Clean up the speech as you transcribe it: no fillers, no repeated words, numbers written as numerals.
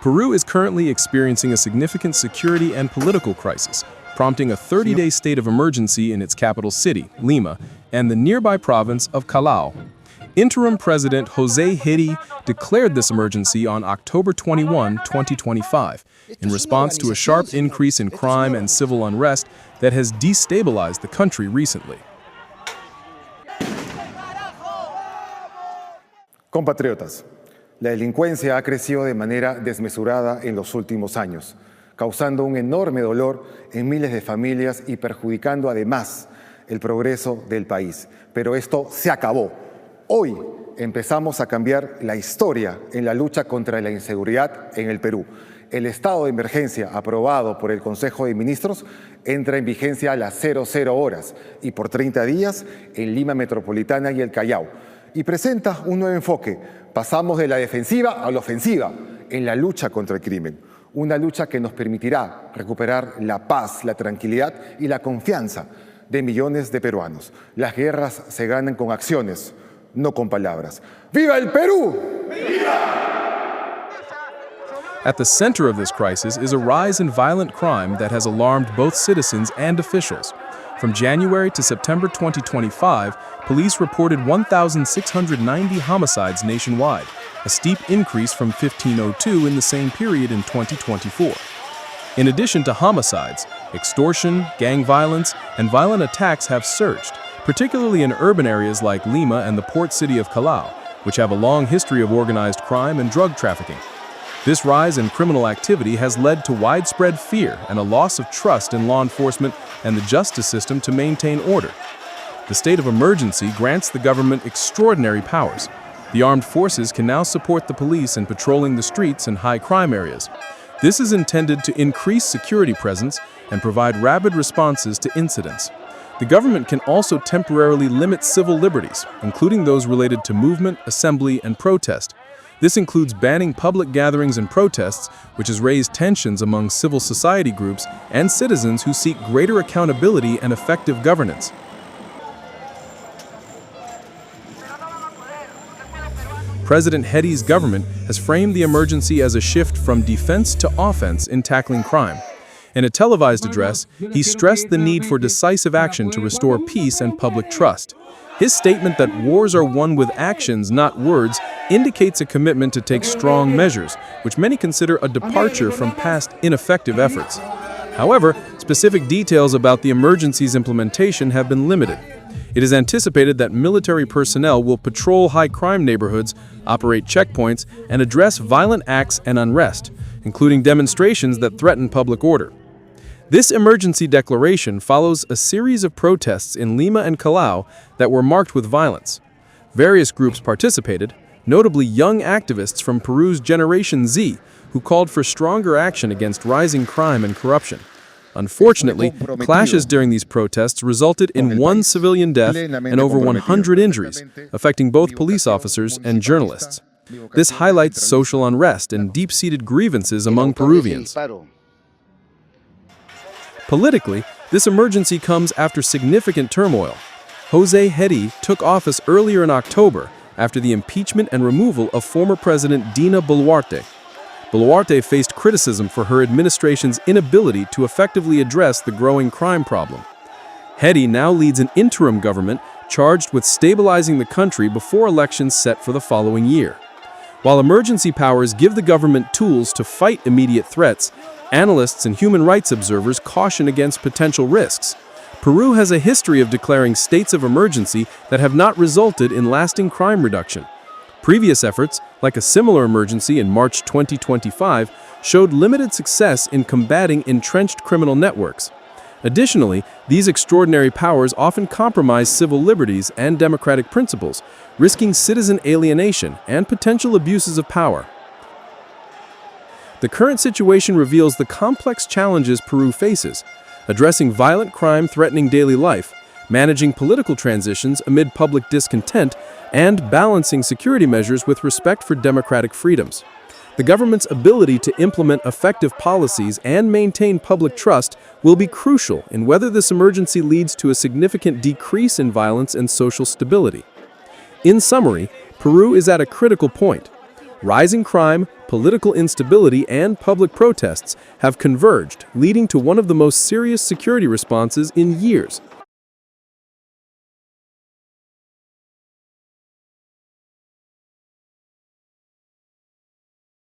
Peru is currently experiencing a significant security and political crisis, prompting a 30-day state of emergency in its capital city, Lima, and the nearby province of Callao. Interim President José Hedy declared this emergency on October 21, 2025, in response to a sharp increase in crime and civil unrest that has destabilized the country recently. Compatriotas, la delincuencia ha crecido de manera desmesurada en los últimos años, causando un enorme dolor en miles de familias y perjudicando además el progreso del país. Pero esto se acabó. Hoy empezamos a cambiar la historia en la lucha contra la inseguridad en el Perú. El estado de emergencia aprobado por el Consejo de Ministros entra en vigencia a las 00 horas y por 30 días en Lima Metropolitana y el Callao. Y presenta un nuevo enfoque. Pasamos de la defensiva a la ofensiva en la lucha contra el crimen. Una lucha que nos permitirá recuperar la paz, la tranquilidad y la confianza de millones de peruanos. Las guerras se ganan con acciones, no con palabras. ¡Viva el Perú! ¡Viva! At the center of this crisis is a rise in violent crime that has alarmed both citizens and officials. From January to September 2025, police reported 1,690 homicides nationwide, a steep increase from 1,502 in the same period in 2024. In addition to homicides, extortion, gang violence, and violent attacks have surged, particularly in urban areas like Lima and the port city of Callao, which have a long history of organized crime and drug trafficking. This rise in criminal activity has led to widespread fear and a loss of trust in law enforcement and the justice system to maintain order. The state of emergency grants the government extraordinary powers. The armed forces can now support the police in patrolling the streets in high crime areas. This is intended to increase security presence and provide rapid responses to incidents. The government can also temporarily limit civil liberties, including those related to movement, assembly, and protest. This includes banning public gatherings and protests, which has raised tensions among civil society groups and citizens who seek greater accountability and effective governance. President Hedy's government has framed the emergency as a shift from defense to offense in tackling crime. In a televised address, he stressed the need for decisive action to restore peace and public trust. His statement that wars are won with actions, not words, indicates a commitment to take strong measures, which many consider a departure from past ineffective efforts. However, specific details about the emergency's implementation have been limited. It is anticipated that military personnel will patrol high-crime neighborhoods, operate checkpoints, and address violent acts and unrest, including demonstrations that threaten public order. This emergency declaration follows a series of protests in Lima and Callao that were marked with violence. Various groups participated, notably young activists from Peru's Generation Z, who called for stronger action against rising crime and corruption. Unfortunately, clashes during these protests resulted in one civilian death and over 100 injuries, affecting both police officers and journalists. This highlights social unrest and deep-seated grievances among Peruvians. Politically, this emergency comes after significant turmoil. José Hedy took office earlier in October after the impeachment and removal of former President Dina Boluarte. Boluarte faced criticism for her administration's inability to effectively address the growing crime problem. Hedy now leads an interim government charged with stabilizing the country before elections set for the following year. While emergency powers give the government tools to fight immediate threats, analysts and human rights observers caution against potential risks. Peru has a history of declaring states of emergency that have not resulted in lasting crime reduction. Previous efforts, like a similar emergency in March 2025, showed limited success in combating entrenched criminal networks. Additionally, these extraordinary powers often compromise civil liberties and democratic principles, risking citizen alienation and potential abuses of power. The current situation reveals the complex challenges Peru faces, addressing violent crime threatening daily life, managing political transitions amid public discontent, and balancing security measures with respect for democratic freedoms. The government's ability to implement effective policies and maintain public trust will be crucial in whether this emergency leads to a significant decrease in violence and social stability. In summary, Peru is at a critical point. Rising crime, political instability, and public protests have converged, leading to one of the most serious security responses in years.